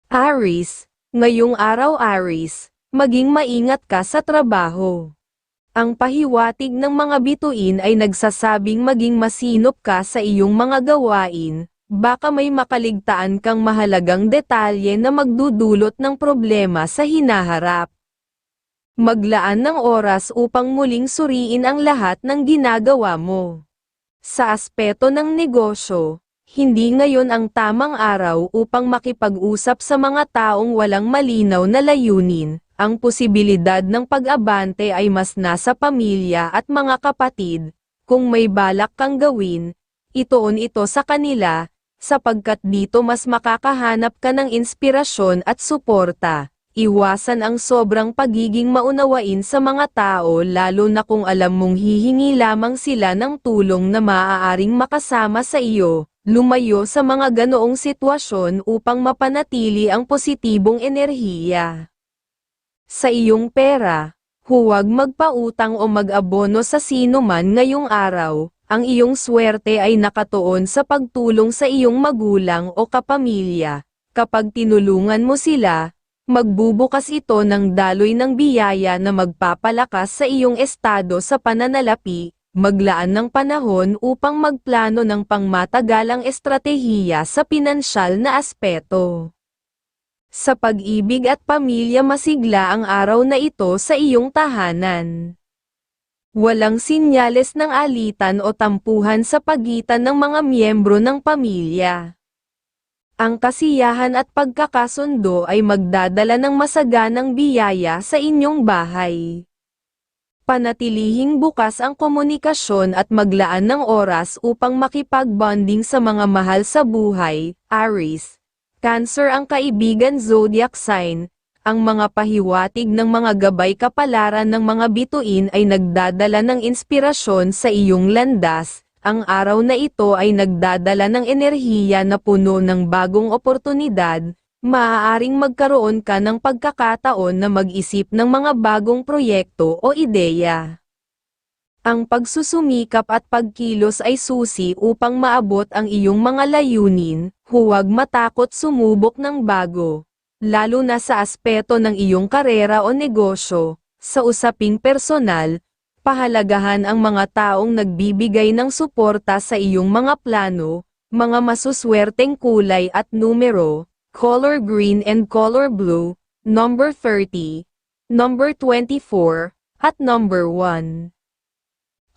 Aries, ngayong araw Aries, maging maingat ka sa trabaho. Ang pahiwatig ng mga bituin ay nagsasabing maging masinop ka sa iyong mga gawain, baka may makaligtaan kang mahalagang detalye na magdudulot ng problema sa hinaharap. Maglaan ng oras upang muling suriin ang lahat ng ginagawa mo. Sa aspeto ng negosyo, hindi ngayon ang tamang araw upang makipag-usap sa mga taong walang malinaw na layunin. Ang posibilidad ng pag-abante ay mas nasa pamilya at mga kapatid. Kung may balak kang gawin, ituon ito sa kanila, sapagkat dito mas makakahanap ka ng inspirasyon at suporta. Iwasan ang sobrang pagiging maunawain sa mga tao lalo na kung alam mong hihingi lamang sila ng tulong na maaaring makasama sa iyo. Lumayo sa mga ganoong sitwasyon upang mapanatili ang positibong enerhiya. Sa iyong pera, huwag magpautang o mag-abono sa sino man ngayong araw. Ang iyong swerte ay nakatuon sa pagtulong sa iyong magulang o kapamilya. Kapag tinulungan mo sila, magbubukas ito ng daloy ng biyaya na magpapalakas sa iyong estado sa pananalapi. Maglaan ng panahon upang magplano ng pangmatagalang estratehiya sa pinansyal na aspeto. Sa pag-ibig at pamilya, masigla ang araw na ito sa iyong tahanan. Walang sinyales ng alitan o tampuhan sa pagitan ng mga miyembro ng pamilya. Ang kasiyahan at pagkakasundo ay magdadala ng masaganang biyaya sa inyong bahay. Panatilihing bukas ang komunikasyon at maglaan ng oras upang makipag-bonding sa mga mahal sa buhay. Aries, Cancer ang kaibigan zodiac sign. Ang mga pahiwatig ng mga gabay kapalaran ng mga bituin ay nagdadala ng inspirasyon sa iyong landas. Ang araw na ito ay nagdadala ng enerhiya na puno ng bagong oportunidad. Maaaring magkaroon ka ng pagkakataon na mag-isip ng mga bagong proyekto o ideya. Ang pagsusumikap at pagkilos ay susi upang maabot ang iyong mga layunin. Huwag matakot sumubok ng bago, lalo na sa aspeto ng iyong karera o negosyo. Sa usaping personal, pahalagahan ang mga taong nagbibigay ng suporta sa iyong mga plano. Mga masuswerteng kulay at numero: color green and color blue, number 30, number 24, at number 1.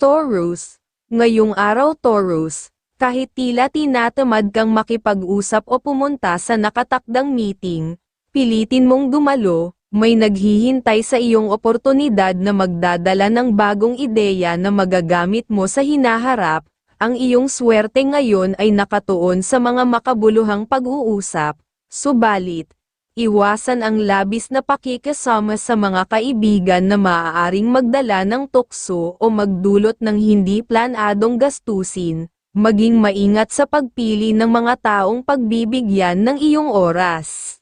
Taurus, ngayong araw Taurus, kahit tila tinatamad kang makipag-usap o pumunta sa nakatakdang meeting, pilitin mong dumalo. May naghihintay sa iyong oportunidad na magdadala ng bagong ideya na magagamit mo sa hinaharap. Ang iyong swerte ngayon ay nakatuon sa mga makabuluhang pag-uusap. Subalit, iwasan ang labis na pakikisama sa mga kaibigan na maaaring magdala ng tukso o magdulot ng hindi planadong gastusin. Maging maingat sa pagpili ng mga taong pagbibigyan ng iyong oras.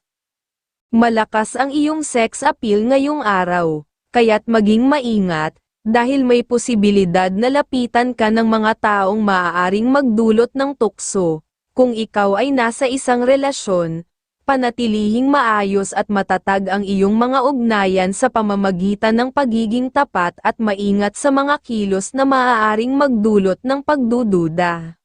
Malakas ang iyong sex appeal ngayong araw, kaya't maging maingat, dahil may posibilidad na lapitan ka ng mga taong maaaring magdulot ng tukso. Kung ikaw ay nasa isang relasyon, panatilihing maayos at matatag ang iyong mga ugnayan sa pamamagitan ng pagiging tapat at maingat sa mga kilos na maaaring magdulot ng pagdududa.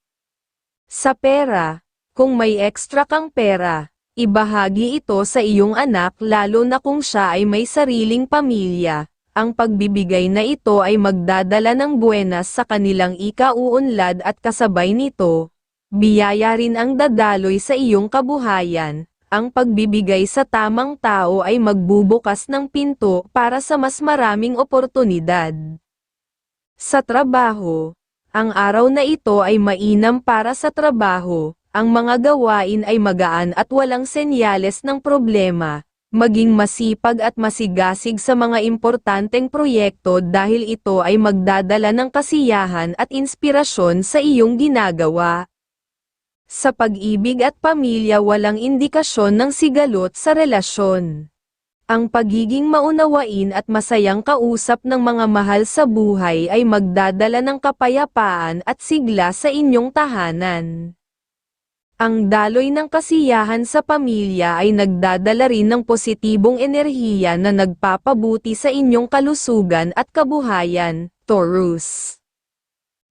Sa pera, kung may ekstra kang pera, ibahagi ito sa iyong anak lalo na kung siya ay may sariling pamilya. Ang pagbibigay na ito ay magdadala ng buenas sa kanilang ikauunlad at kasabay nito, biyaya rin ang dadaloy sa iyong kabuhayan. Ang pagbibigay sa tamang tao ay magbubukas ng pinto para sa mas maraming oportunidad. Sa trabaho, ang araw na ito ay mainam para sa trabaho. Ang mga gawain ay magaan at walang senyales ng problema. Maging masipag at masigasig sa mga importanteng proyekto dahil ito ay magdadala ng kasiyahan at inspirasyon sa iyong ginagawa. Sa pag-ibig at pamilya, walang indikasyon ng sigalot sa relasyon. Ang pagiging maunawain at masayang kausap ng mga mahal sa buhay ay magdadala ng kapayapaan at sigla sa inyong tahanan. Ang daloy ng kasiyahan sa pamilya ay nagdadala rin ng positibong enerhiya na nagpapabuti sa inyong kalusugan at kabuhayan, Taurus.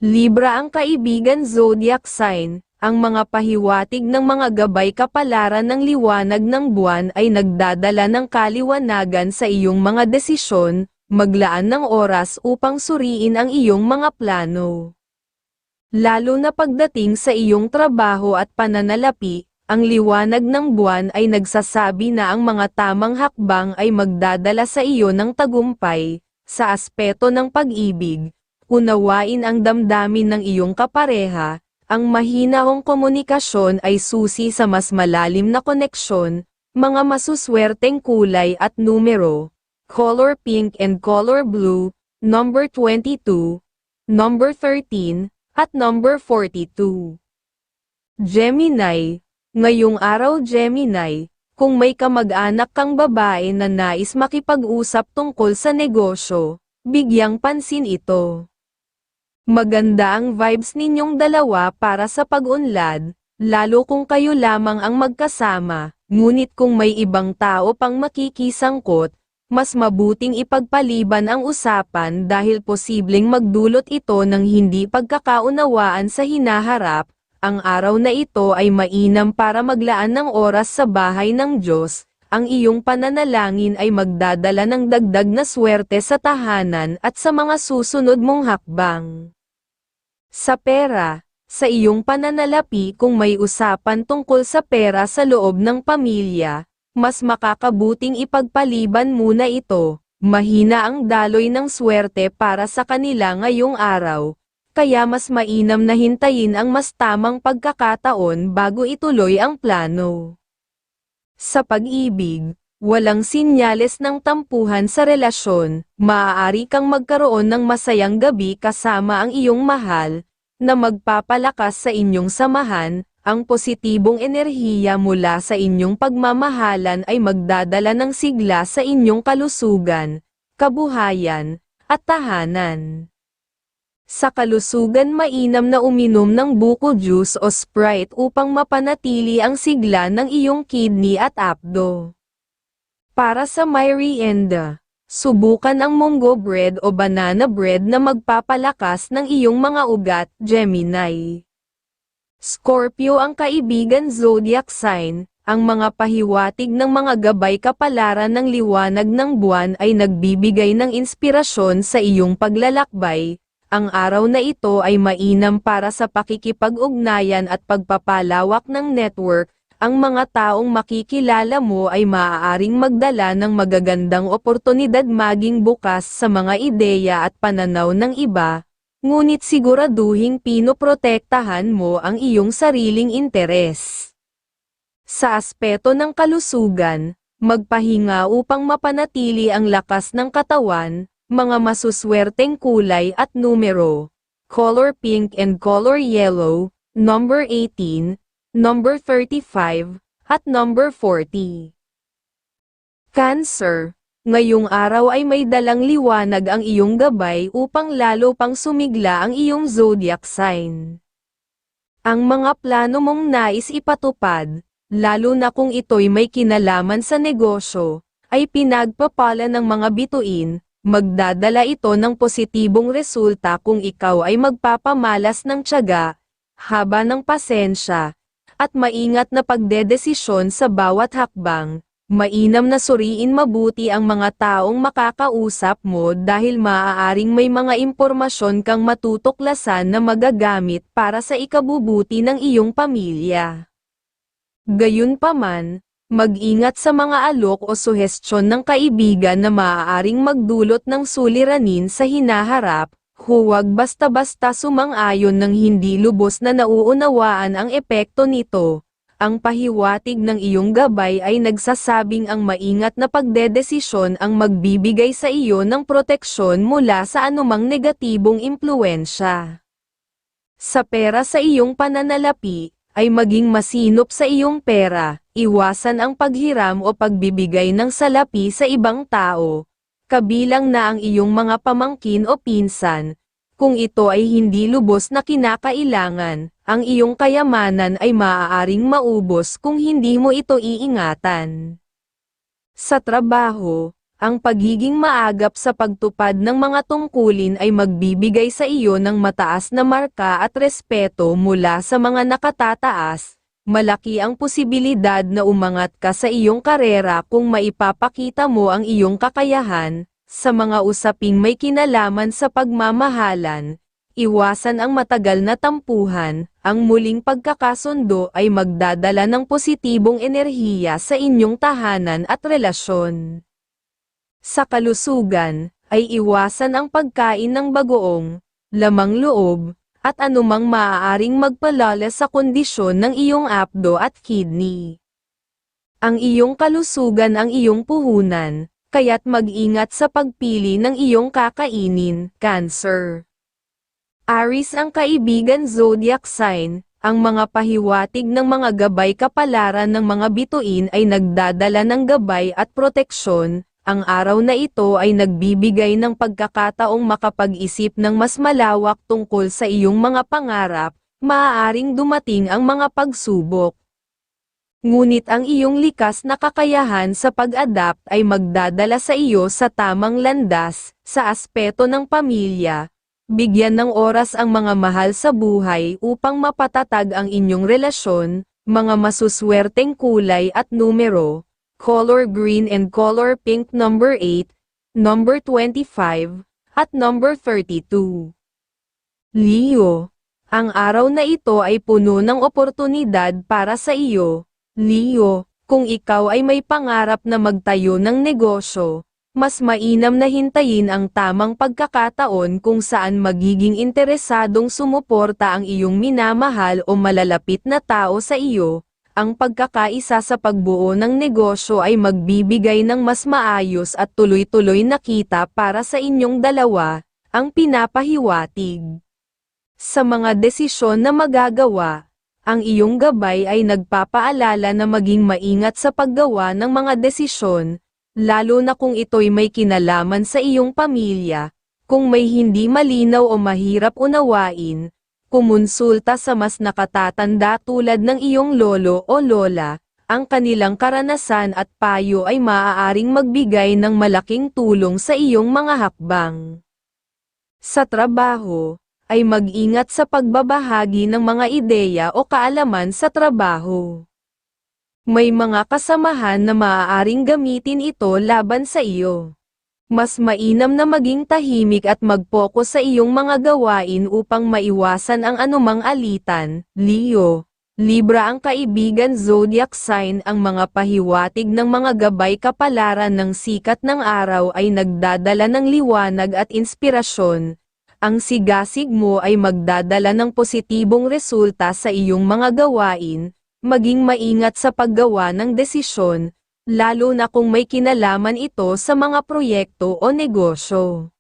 Libra ang kaibigan zodiac sign, ang mga pahiwatig ng mga gabay kapalaran ng liwanag ng buwan ay nagdadala ng kaliwanagan sa iyong mga desisyon, maglaan ng oras upang suriin ang iyong mga plano. Lalo na pagdating sa iyong trabaho at pananalapi, ang liwanag ng buwan ay nagsasabi na ang mga tamang hakbang ay magdadala sa iyo ng tagumpay, sa aspeto ng pag-ibig. Unawain ang damdamin ng iyong kapareha, ang mahinahong komunikasyon ay susi sa mas malalim na koneksyon, mga masuswerteng kulay at numero, color pink and color blue, number 22, number 13, at number 42. Gemini, ngayong araw Gemini, kung may kamag-anak kang babae na nais makipag-usap tungkol sa negosyo, bigyang pansin ito. Maganda ang vibes ninyong dalawa para sa pag-unlad, lalo kung kayo lamang ang magkasama, ngunit kung may ibang tao pang makikisangkot, mas mabuting ipagpaliban ang usapan dahil posibleng magdulot ito ng hindi pagkakaunawaan sa hinaharap. Ang araw na ito ay mainam para maglaan ng oras sa bahay ng Diyos, ang iyong pananalangin ay magdadala ng dagdag na swerte sa tahanan at sa mga susunod mong hakbang. Sa pera, sa iyong pananalapi kung may usapan tungkol sa pera sa loob ng pamilya, mas makakabuting ipagpaliban muna ito, mahina ang daloy ng swerte para sa kanila ngayong araw, kaya mas mainam na hintayin ang mas tamang pagkakataon bago ituloy ang plano. Sa pag-ibig, walang sinyales ng tampuhan sa relasyon, maaari kang magkaroon ng masayang gabi kasama ang iyong mahal, na magpapalakas sa inyong samahan, ang positibong enerhiya mula sa inyong pagmamahalan ay magdadala ng sigla sa inyong kalusugan, kabuhayan, at tahanan. Sa kalusugan mainam na uminom ng buko juice o Sprite upang mapanatili ang sigla ng iyong kidney at apdo. Para sa merienda, subukan ang munggo bread o banana bread na magpapalakas ng iyong mga ugat, Gemini. Scorpio ang kaibigan zodiac sign, ang mga pahiwatig ng mga gabay kapalaran ng liwanag ng buwan ay nagbibigay ng inspirasyon sa iyong paglalakbay. Ang araw na ito ay mainam para sa pakikipag-ugnayan at pagpapalawak ng network. Ang mga taong makikilala mo ay maaaring magdala ng magagandang oportunidad maging bukas sa mga ideya at pananaw ng iba, ngunit siguraduhing pinoprotektahan mo ang iyong sariling interes. Sa aspeto ng kalusugan, magpahinga upang mapanatili ang lakas ng katawan, mga masuswerteng kulay at numero, color pink and color yellow, number 18, number 35, at number 40. Cancer, ngayong araw ay may dalang liwanag ang iyong gabay upang lalo pang sumigla ang iyong zodiac sign. Ang mga plano mong nais ipatupad, lalo na kung ito'y may kinalaman sa negosyo, ay pinagpapala ng mga bituin. Magdadala ito ng positibong resulta kung ikaw ay magpapamalas ng tiyaga, haba ng pasensya, at maingat na pagdedesisyon sa bawat hakbang. Mainam na suriin mabuti ang mga taong makakausap mo dahil maaaring may mga impormasyon kang matutuklasan na magagamit para sa ikabubuti ng iyong pamilya. Gayunpaman, mag-ingat sa mga alok o suhestyon ng kaibigan na maaaring magdulot ng suliranin sa hinaharap, huwag basta-basta sumang-ayon ng hindi lubos na nauunawaan ang epekto nito. Ang pahiwatig ng iyong gabay ay nagsasabing ang maingat na pagdedesisyon ang magbibigay sa iyo ng proteksyon mula sa anumang negatibong impluwensya. Sa pera sa iyong pananalapi, ay maging masinop sa iyong pera. Iwasan ang paghiram o pagbibigay ng salapi sa ibang tao, kabilang na ang iyong mga pamangkin o pinsan. Kung ito ay hindi lubos na kinakailangan, ang iyong kayamanan ay maaaring maubos kung hindi mo ito iingatan. Sa trabaho, ang pagiging maagap sa pagtupad ng mga tungkulin ay magbibigay sa iyo ng mataas na marka at respeto mula sa mga nakatataas. Malaki ang posibilidad na umangat ka sa iyong karera kung maipapakita mo ang iyong kakayahan. Sa mga usaping may kinalaman sa pagmamahalan, iwasan ang matagal na tampuhan. Ang muling pagkakasundo ay magdadala ng positibong enerhiya sa inyong tahanan at relasyon. Sa kalusugan, ay iwasan ang pagkain ng bagoong, lamang loob, at anumang maaaring magpalala sa kondisyon ng iyong apdo at kidney. Ang iyong kalusugan ang iyong puhunan, kaya't mag-ingat sa pagpili ng iyong kakainin, Cancer. Aries ang kaibigan zodiac sign, ang mga pahiwatig ng mga gabay kapalaran ng mga bituin ay nagdadala ng gabay at proteksyon. Ang araw na ito ay nagbibigay ng pagkakataong makapag-isip ng mas malawak tungkol sa iyong mga pangarap, maaaring dumating ang mga pagsubok. Ngunit ang iyong likas na kakayahan sa pag-adapt ay magdadala sa iyo sa tamang landas. Sa aspeto ng pamilya, bigyan ng oras ang mga mahal sa buhay upang mapatatag ang inyong relasyon. Mga masuswerteng kulay at numero: color green and color pink, number 8, number 25, at number 32. Leo, ang araw na ito ay puno ng oportunidad para sa iyo. Leo, kung ikaw ay may pangarap na magtayo ng negosyo, mas mainam na hintayin ang tamang pagkakataon kung saan magiging interesadong sumuporta ang iyong minamahal o malalapit na tao sa iyo. Ang pagkakaisa sa pagbuo ng negosyo ay magbibigay ng mas maayos at tuloy-tuloy na kita para sa inyong dalawa, ang pinapahiwatig. Sa mga desisyon na magagawa, ang iyong gabay ay nagpapaalala na maging maingat sa paggawa ng mga desisyon, lalo na kung ito'y may kinalaman sa iyong pamilya. Kung may hindi malinaw o mahirap unawain, kumonsulta sa mas nakatatanda tulad ng iyong lolo o lola. Ang kanilang karanasan at payo ay maaaring magbigay ng malaking tulong sa iyong mga hakbang. Sa trabaho, ay mag-ingat sa pagbabahagi ng mga ideya o kaalaman sa trabaho. May mga kasamahan na maaaring gamitin ito laban sa iyo. Mas mainam na maging tahimik at mag-focus sa iyong mga gawain upang maiwasan ang anumang alitan. Leo, Libra ang kaibigan zodiac sign, ang mga pahiwatig ng mga gabay kapalaran ng sikat ng araw ay nagdadala ng liwanag at inspirasyon. Ang sigasig mo ay magdadala ng positibong resulta sa iyong mga gawain. Maging maingat sa paggawa ng desisyon, lalo na kung may kinalaman ito sa mga proyekto o negosyo.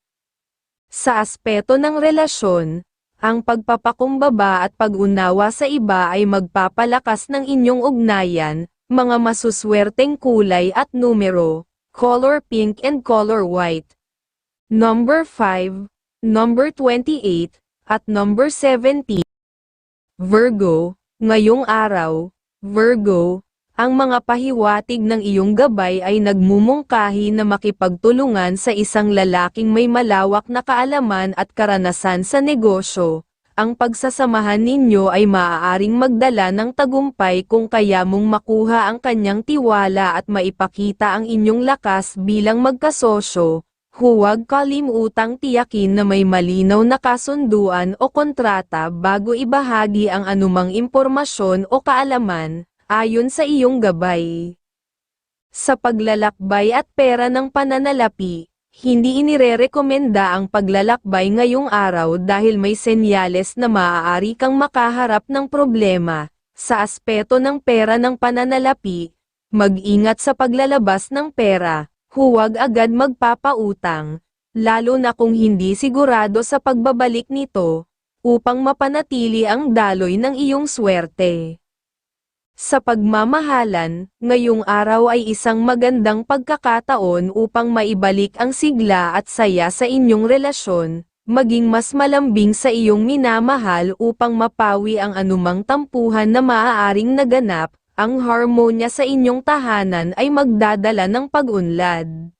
Sa aspeto ng relasyon, ang pagpapakumbaba at pag-unawa sa iba ay magpapalakas ng inyong ugnayan. Mga masuswerteng kulay at numero: color pink and color white, number 5, number 28, at number 17. Virgo, ngayong araw, Virgo, ang mga pahiwatig ng iyong gabay ay nagmumungkahi na makipagtulungan sa isang lalaking may malawak na kaalaman at karanasan sa negosyo. Ang pagsasamahan ninyo ay maaaring magdala ng tagumpay kung kaya mong makuha ang kanyang tiwala at maipakita ang inyong lakas bilang magkasosyo. Huwag kalimutang tiyakin na may malinaw na kasunduan o kontrata bago ibahagi ang anumang impormasyon o kaalaman, ayon sa iyong gabay. Sa paglalakbay at pera ng pananalapi, hindi inirerekomenda ang paglalakbay ngayong araw dahil may senyales na maaari kang makaharap ng problema. Sa aspeto ng pera ng pananalapi, mag-ingat sa paglalabas ng pera. Huwag agad magpapautang, lalo na kung hindi sigurado sa pagbabalik nito, upang mapanatili ang daloy ng iyong swerte. Sa pagmamahalan, ngayong araw ay isang magandang pagkakataon upang maibalik ang sigla at saya sa inyong relasyon, maging mas malambing sa iyong minamahal upang mapawi ang anumang tampuhan na maaaring naganap, ang harmonya sa inyong tahanan ay magdadala ng pag-unlad.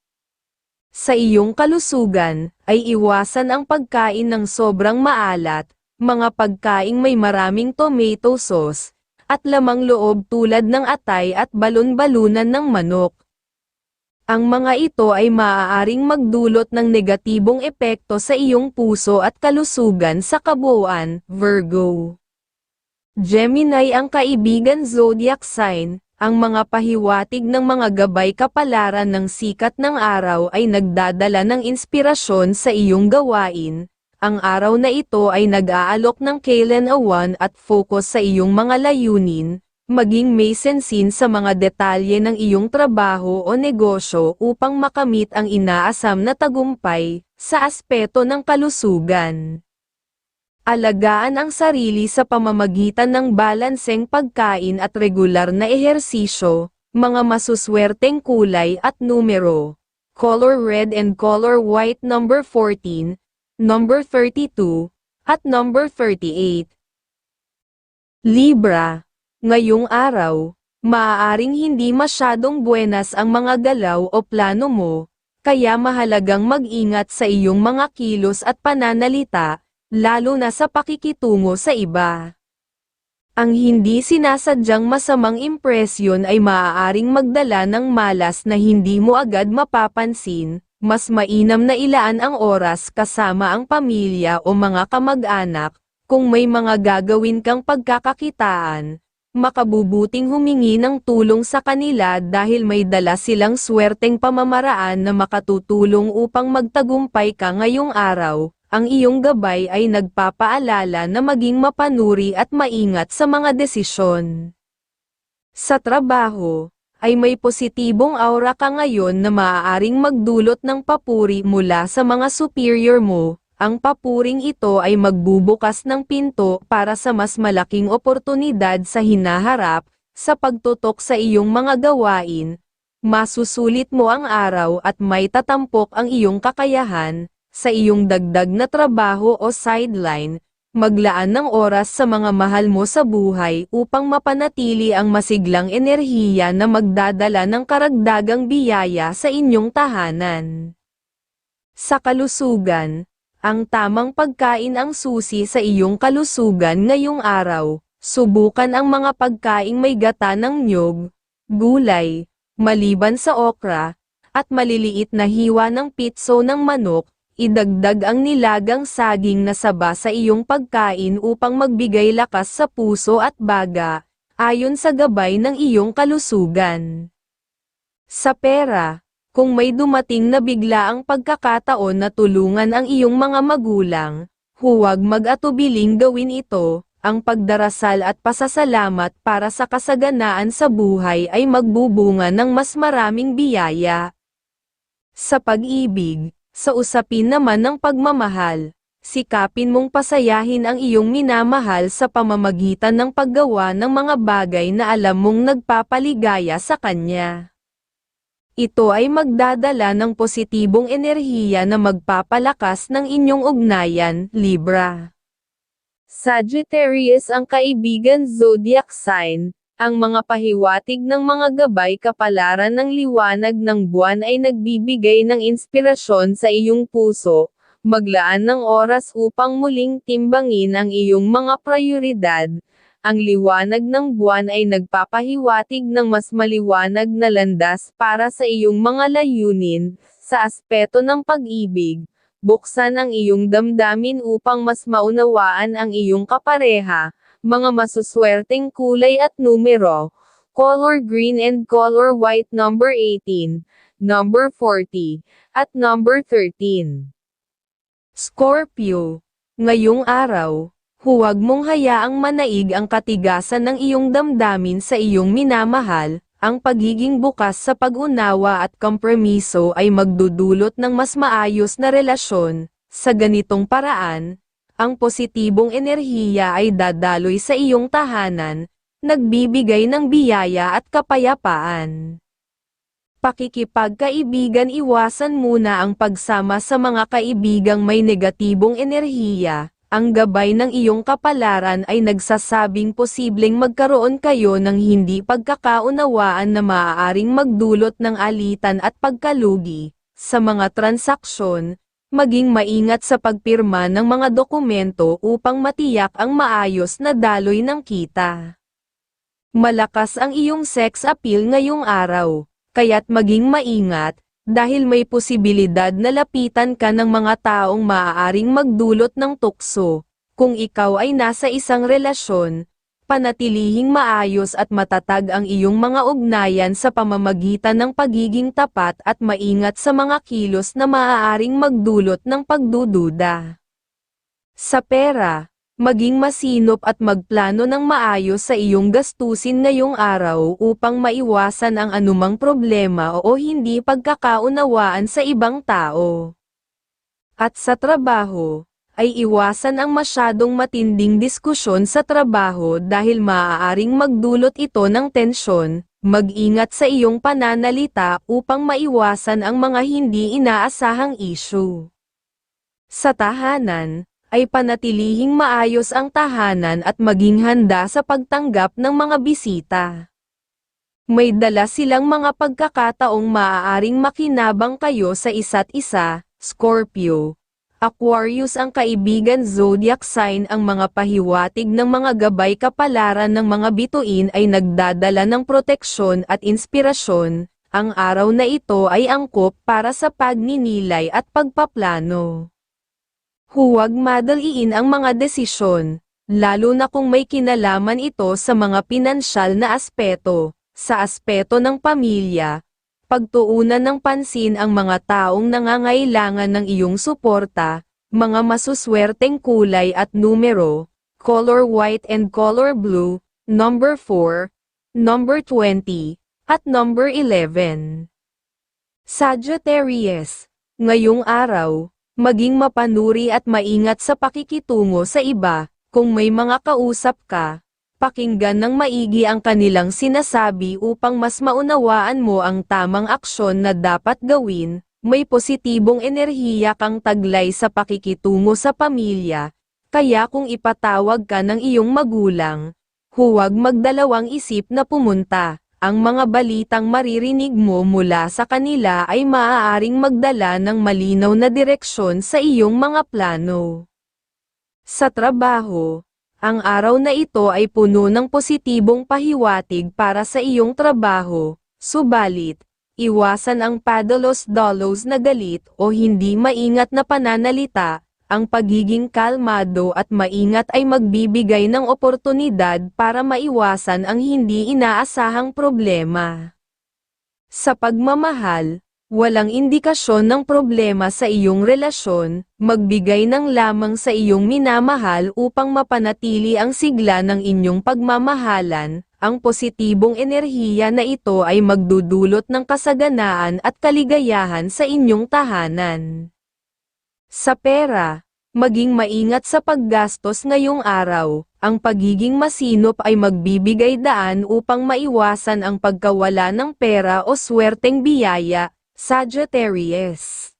Sa iyong kalusugan, ay iwasan ang pagkain ng sobrang maalat, mga pagkaing may maraming tomato sauce, at lamang loob tulad ng atay at balon-balunan ng manok. Ang mga ito ay maaaring magdulot ng negatibong epekto sa iyong puso at kalusugan sa kabuuan, Virgo. Gemini ang kaibigan zodiac sign, ang mga pahiwatig ng mga gabay kapalaran ng sikat ng araw ay nagdadala ng inspirasyon sa iyong gawain. Ang araw na ito ay nag-aalok ng kalinawaan at focus sa iyong mga layunin, maging may sensin sa mga detalye ng iyong trabaho o negosyo upang makamit ang inaasam na tagumpay, sa aspeto ng kalusugan. Alagaan ang sarili sa pamamagitan ng balanseng pagkain at regular na ehersisyo, mga masuswerteng kulay at numero. Color red and color white number 14, number 32, at number 38. Libra, ngayong araw, maaaring hindi masyadong buenas ang mga galaw o plano mo, kaya mahalagang mag-ingat sa iyong mga kilos at pananalita, lalo na sa pakikitungo sa iba. Ang hindi sinasadyang masamang impresyon ay maaaring magdala ng malas na hindi mo agad mapapansin. Mas mainam na ilaan ang oras kasama ang pamilya o mga kamag-anak, kung may mga gagawin kang pagkakakitaan, makabubuting humingi ng tulong sa kanila dahil may dala silang swerteng pamamaraan na makatutulong upang magtagumpay ka ngayong araw. Ang iyong gabay ay nagpapaalala na maging mapanuri at maingat sa mga desisyon. Sa trabaho, ay may positibong aura ka ngayon na maaaring magdulot ng papuri mula sa mga superior mo. Ang papuring ito ay magbubukas ng pinto para sa mas malaking oportunidad sa hinaharap, sa pagtutok sa iyong mga gawain. Masusulit mo ang araw at may tatampok ang iyong kakayahan, sa iyong dagdag na trabaho o sideline. Maglaan ng oras sa mga mahal mo sa buhay upang mapanatili ang masiglang enerhiya na magdadala ng karagdagang biyaya sa inyong tahanan. Sa kalusugan, ang tamang pagkain ang susi sa iyong kalusugan ngayong araw. Subukan ang mga pagkaing may gata ng niyog, gulay, maliban sa okra, at maliliit na hiwa ng pitso ng manok. Idagdag ang nilagang saging na saba sa iyong pagkain upang magbigay lakas sa puso at baga, ayon sa gabay ng iyong kalusugan. Sa pera, kung may dumating na biglaang pagkakataon na tulungan ang iyong mga magulang, huwag mag-atubiling gawin ito. Ang pagdarasal at pasasalamat para sa kasaganaan sa buhay ay magbubunga ng mas maraming biyaya. Sa pag-ibig, sa usapin naman ng pagmamahal, sikapin mong pasayahin ang iyong minamahal sa pamamagitan ng paggawa ng mga bagay na alam mong nagpapaligaya sa kanya. Ito ay magdadala ng positibong enerhiya na magpapalakas ng inyong ugnayan, Libra. Sagittarius ang kaibigan zodiac sign. Ang mga pahiwatig ng mga gabay kapalaran ng liwanag ng buwan ay nagbibigay ng inspirasyon sa iyong puso. Maglaan ng oras upang muling timbangin ang iyong mga prioridad. Ang liwanag ng buwan ay nagpapahiwatig ng mas maliwanag na landas para sa iyong mga layunin. Sa aspeto ng pag-ibig, buksan ang iyong damdamin upang mas maunawaan ang iyong kapareha. Mga masuswerteng kulay at numero, color green and color white number 18, number 40, at number 13. Scorpio, ngayong araw, huwag mong hayaang manaig ang katigasan ng iyong damdamin sa iyong minamahal. Ang pagiging bukas sa pag-unawa at kompromiso ay magdudulot ng mas maayos na relasyon. Sa ganitong paraan, ang positibong enerhiya ay dadaloy sa iyong tahanan, nagbibigay ng biyaya at kapayapaan. Pakikipagkaibigan, iwasan muna ang pagsama sa mga kaibigang may negatibong enerhiya. Ang gabay ng iyong kapalaran ay nagsasabing posibleng magkaroon kayo ng hindi pagkakaunawaan na maaaring magdulot ng alitan at pagkalugi sa mga transaksyon. Maging maingat sa pagpirma ng mga dokumento upang matiyak ang maayos na daloy ng kita. Malakas ang iyong sex appeal ngayong araw. Kaya't maging maingat, dahil may posibilidad na lapitan ka ng mga taong maaaring magdulot ng tukso. Kung ikaw ay nasa isang relasyon, panatilihing maayos at matatag ang iyong mga ugnayan sa pamamagitan ng pagiging tapat at maingat sa mga kilos na maaaring magdulot ng pagdududa. Sa pera, maging masinop at magplano ng maayos sa iyong gastusin ngayong araw upang maiwasan ang anumang problema o hindi pagkakaunawaan sa ibang tao. At sa trabaho, ay iwasan ang masyadong matinding diskusyon sa trabaho dahil maaaring magdulot ito ng tensyon. Mag-ingat sa iyong pananalita upang maiwasan ang mga hindi inaasahang issue. Sa tahanan, ay panatilihing maayos ang tahanan at maging handa sa pagtanggap ng mga bisita. May dala silang mga pagkakataong maaaring makinabang kayo sa isa't isa. Scorpio, Aquarius ang kaibigan zodiac sign. Ang mga pahiwatig ng mga gabay kapalaran ng mga bituin ay nagdadala ng proteksyon at inspirasyon. Ang araw na ito ay angkop para sa pagninilay at pagpaplano. Huwag madaliin ang mga desisyon, lalo na kung may kinalaman ito sa mga pinansyal na aspeto. Sa aspeto ng pamilya, pagtuunan ng pansin ang mga taong nangangailangan ng iyong suporta. Mga masuswerteng kulay at numero, color white and color blue, number 4, number 20, at number 11. Sagittarius, ngayong araw, maging mapanuri at maingat sa pakikitungo sa iba. Kung may mga kausap ka, pakinggan ng maigi ang kanilang sinasabi upang mas maunawaan mo ang tamang aksyon na dapat gawin. May positibong enerhiya kang taglay sa pakikitungo sa pamilya, kaya kung ipatawag ka ng iyong magulang, huwag magdalawang isip na pumunta. Ang mga balitang maririnig mo mula sa kanila ay maaaring magdala ng malinaw na direksyon sa iyong mga plano. Sa trabaho, ang araw na ito ay puno ng positibong pahiwatig para sa iyong trabaho, subalit, iwasan ang padalos-dalos na galit o hindi maingat na pananalita. Ang pagiging kalmado at maingat ay magbibigay ng oportunidad para maiwasan ang hindi inaasahang problema. Sa pagmamahal, walang indikasyon ng problema sa iyong relasyon. Magbigay ng lamang sa iyong minamahal upang mapanatili ang sigla ng inyong pagmamahalan. Ang positibong enerhiya na ito ay magdudulot ng kasaganaan at kaligayahan sa inyong tahanan. Sa pera, maging maingat sa paggastos ngayong araw. Ang pagiging masinop ay magbibigay daan upang maiwasan ang pagkawala ng pera o swerteng biyaya. Sagittarius,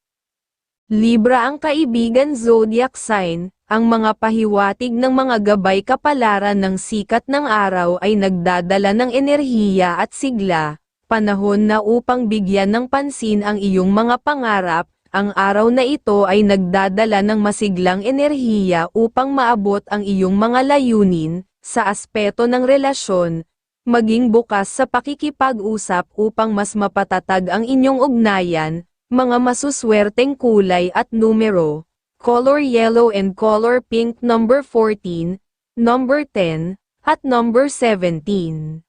Libra ang kaibigan zodiac sign. Ang mga pahiwatig ng mga gabay kapalaran ng sikat ng araw ay nagdadala ng enerhiya at sigla. Panahon na upang bigyan ng pansin ang iyong mga pangarap. Ang araw na ito ay nagdadala ng masiglang enerhiya upang maabot ang iyong mga layunin. Sa aspeto ng relasyon, maging bukas sa pakikipag-usap upang mas mapatatag ang inyong ugnayan. Mga masuswerteng kulay at numero, color yellow and color pink, number 14, number 10, at number 17.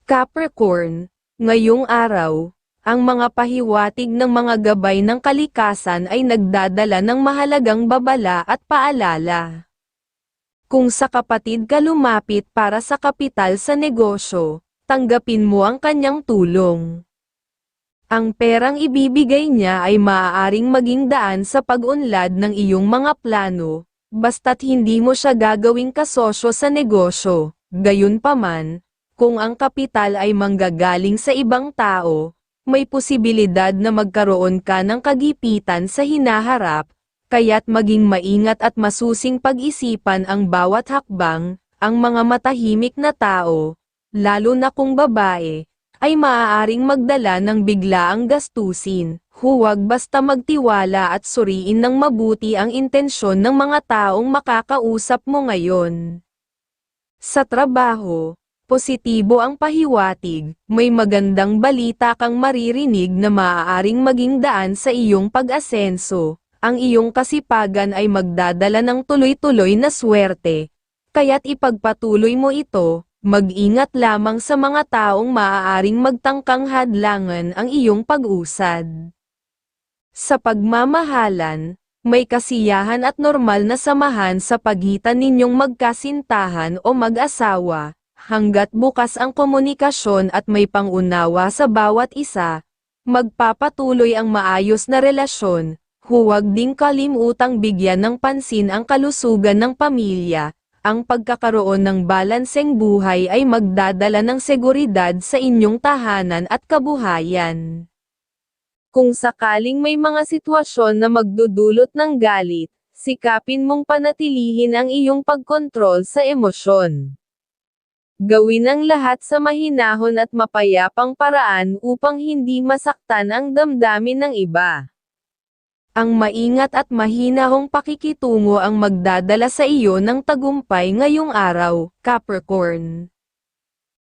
Capricorn, ngayong araw, ang mga pahiwatig ng mga gabay ng kalikasan ay nagdadala ng mahalagang babala at paalala. Kung sa kapatid ka lumapit para sa kapital sa negosyo, tanggapin mo ang kanyang tulong. Ang perang ibibigay niya ay maaaring maging daan sa pag-unlad ng iyong mga plano, basta't hindi mo siya gagawing kasosyo sa negosyo. Gayunpaman, kung ang kapital ay manggagaling sa ibang tao, may posibilidad na magkaroon ka ng kagipitan sa hinaharap, kaya't maging maingat at masusing pag-isipan ang bawat hakbang. Ang mga matahimik na tao, lalo na kung babae, ay maaaring magdala ng biglaang gastusin. Huwag basta magtiwala at suriin ng mabuti ang intensyon ng mga taong makakausap mo ngayon. Sa trabaho, positibo ang pahiwatig, may magandang balita kang maririnig na maaaring maging daan sa iyong pag-asenso. Ang iyong kasipagan ay magdadala ng tuloy-tuloy na swerte. Kaya't ipagpatuloy mo ito, mag-ingat lamang sa mga taong maaaring magtangkang hadlangan ang iyong pag-usad. Sa pagmamahalan, may kasiyahan at normal na samahan sa pagitan ninyong magkasintahan o mag-asawa, hanggat bukas ang komunikasyon at may pangunawa sa bawat isa, magpapatuloy ang maayos na relasyon. Huwag ding kalimutang bigyan ng pansin ang kalusugan ng pamilya. Ang pagkakaroon ng balanseng buhay ay magdadala ng seguridad sa inyong tahanan at kabuhayan. Kung sakaling may mga sitwasyon na magdudulot ng galit, sikapin mong panatilihin ang iyong pagkontrol sa emosyon. Gawin ang lahat sa mahinahon at mapayapang paraan upang hindi masaktan ang damdamin ng iba. Ang maingat at mahinahong pakikitungo ang magdadala sa iyo ng tagumpay ngayong araw, Capricorn.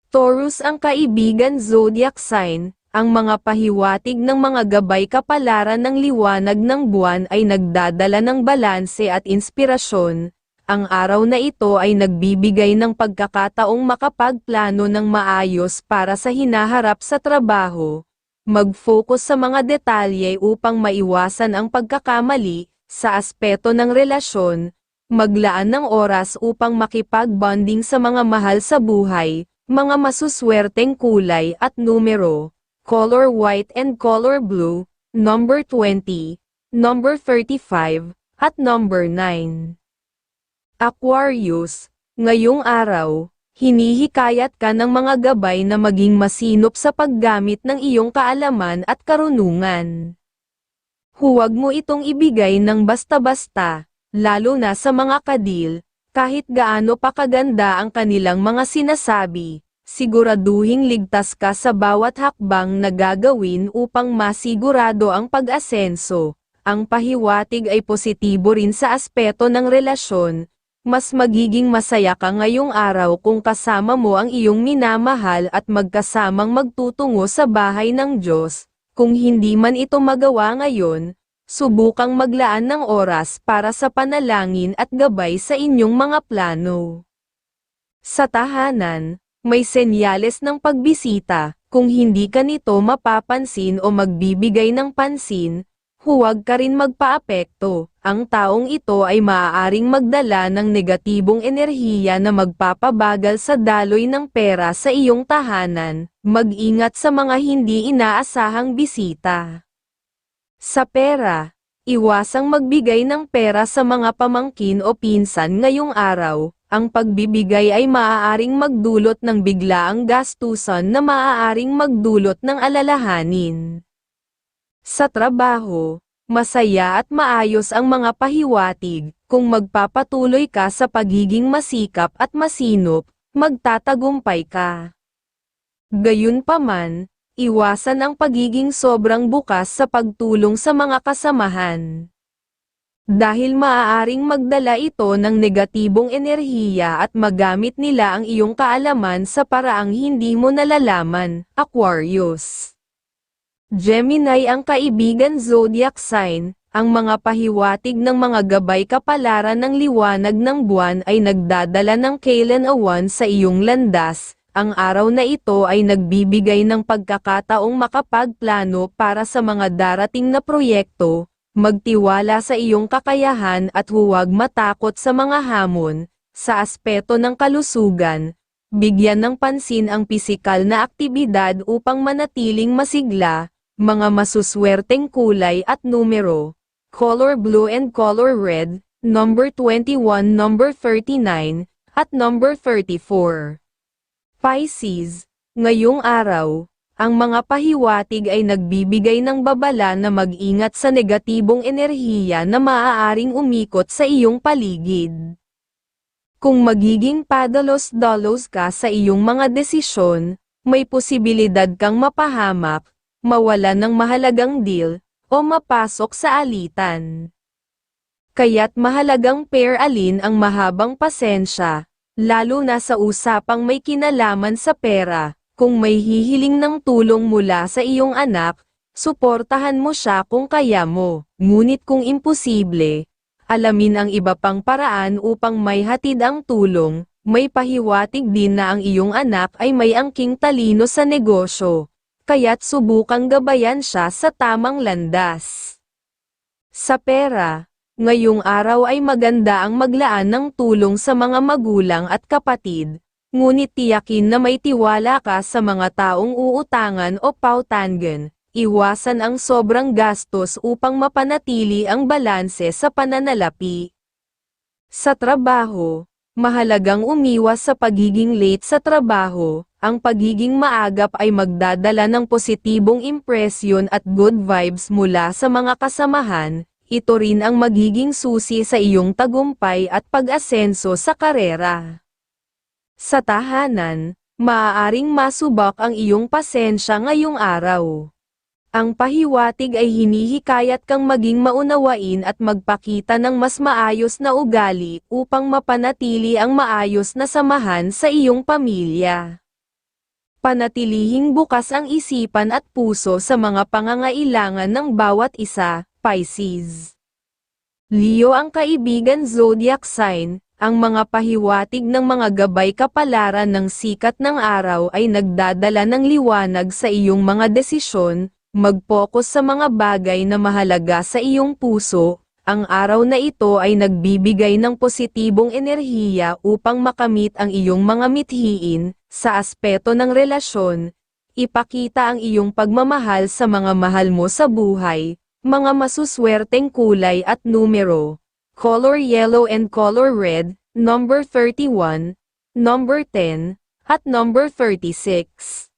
Taurus ang kaibigan zodiac sign, ang mga pahiwatig ng mga gabay kapalaran ng liwanag ng buwan ay nagdadala ng balanse at inspirasyon. Ang araw na ito ay nagbibigay ng pagkakataong makapagplano ng maayos para sa hinaharap sa trabaho. Mag-focus sa mga detalye upang maiwasan ang pagkakamali. Sa aspeto ng relasyon, maglaan ng oras upang makipag-bonding sa mga mahal sa buhay. Mga masuswerteng kulay at numero, color white and color blue, number 20, number 35, at number 9. Aquarius, ngayong araw, hinihikayat ka ng mga gabay na maging masinop sa paggamit ng iyong kaalaman at karunungan. Huwag mo itong ibigay ng basta-basta, lalo na sa mga kadil, kahit gaano pa kaganda ang kanilang mga sinasabi, siguraduhing ligtas ka sa bawat hakbang na gagawin upang masigurado ang pag-asenso. Ang pahiwatig ay positibo rin sa aspeto ng relasyon. Mas magiging masaya ka ngayong araw kung kasama mo ang iyong minamahal at magkasamang magtutungo sa bahay ng Diyos. Kung hindi man ito magawa ngayon, subukang maglaan ng oras para sa panalangin at gabay sa inyong mga plano. Sa tahanan, may senyales ng pagbisita. Kung hindi ka nito mapapansin o magbibigay ng pansin, huwag ka rin magpaapekto. Ang taong ito ay maaaring magdala ng negatibong enerhiya na magpapabagal sa daloy ng pera sa iyong tahanan. Mag-ingat sa mga hindi inaasahang bisita. Sa pera, iwasang magbigay ng pera sa mga pamangkin o pinsan ngayong araw. Ang pagbibigay ay maaaring magdulot ng biglaang gastusan na maaaring magdulot ng alalahanin. Sa trabaho, masaya at maayos ang mga pahiwatig. Kung magpapatuloy ka sa pagiging masikap at masinop, magtatagumpay ka. Gayunpaman, iwasan ang pagiging sobrang bukas sa pagtulong sa mga kasamahan. Dahil maaaring magdala ito ng negatibong enerhiya at magamit nila ang iyong kaalaman sa paraang hindi mo nalalaman, Aquarius. Gemini ang kaibigan zodiac sign, ang mga pahiwatig ng mga gabay kapalaran ng liwanag ng buwan ay nagdadala ng kailan-awan sa iyong landas. Ang araw na ito ay nagbibigay ng pagkakataong makapagplano para sa mga darating na proyekto. Magtiwala sa iyong kakayahan at huwag matakot sa mga hamon. Sa aspeto ng kalusugan, bigyan ng pansin ang pisikal na aktibidad upang manatiling masigla. Mga masuswerteng kulay at numero, color blue and color red, number 21, number 39, at number 34. Pisces, ngayong araw, ang mga pahiwatig ay nagbibigay ng babala na mag-ingat sa negatibong enerhiya na maaaring umikot sa iyong paligid. Kung magiging padalos-dalos ka sa iyong mga desisyon, may posibilidad kang mapahamak, mawalan ng mahalagang deal, o mapasok sa alitan. Kaya't mahalagang pair-alin ang mahabang pasensya, lalo na sa usapang may kinalaman sa pera. Kung may hihiling ng tulong mula sa iyong anak, suportahan mo siya kung kaya mo. Ngunit kung imposible, alamin ang iba pang paraan upang may hatid ang tulong. May pahiwatig din na ang iyong anak ay may angking talino sa negosyo, kaya't subukang gabayan siya sa tamang landas. Sa pera, ngayong araw ay maganda ang maglaan ng tulong sa mga magulang at kapatid. Ngunit tiyakin na may tiwala ka sa mga taong uutangan o pautangan, iwasan ang sobrang gastos upang mapanatili ang balanse sa pananalapi. Sa trabaho, mahalagang umiwas sa pagiging late sa trabaho, ang pagiging maagap ay magdadala ng positibong impresyon at good vibes mula sa mga kasamahan, ito rin ang magiging susi sa iyong tagumpay at pag-asenso sa karera. Sa tahanan, maaaring masubak ang iyong pasensya ngayong araw. Ang pahiwatig ay hinihikayat kang maging maunawain at magpakita ng mas maayos na ugali upang mapanatili ang maayos na samahan sa iyong pamilya. Panatilihing bukas ang isipan at puso sa mga pangangailangan ng bawat isa, Pisces. Leo ang kaibigan zodiac sign. Ang mga pahiwatig ng mga gabay kapalaran ng sikat ng araw ay nagdadala ng liwanag sa iyong mga desisyon, mag-focus sa mga bagay na mahalaga sa iyong puso. Ang araw na ito ay nagbibigay ng positibong enerhiya upang makamit ang iyong mga mithiin. Sa aspeto ng relasyon, ipakita ang iyong pagmamahal sa mga mahal mo sa buhay. Mga masuswerteng kulay at numero: color yellow and color red, number 31, number 10, at number 36.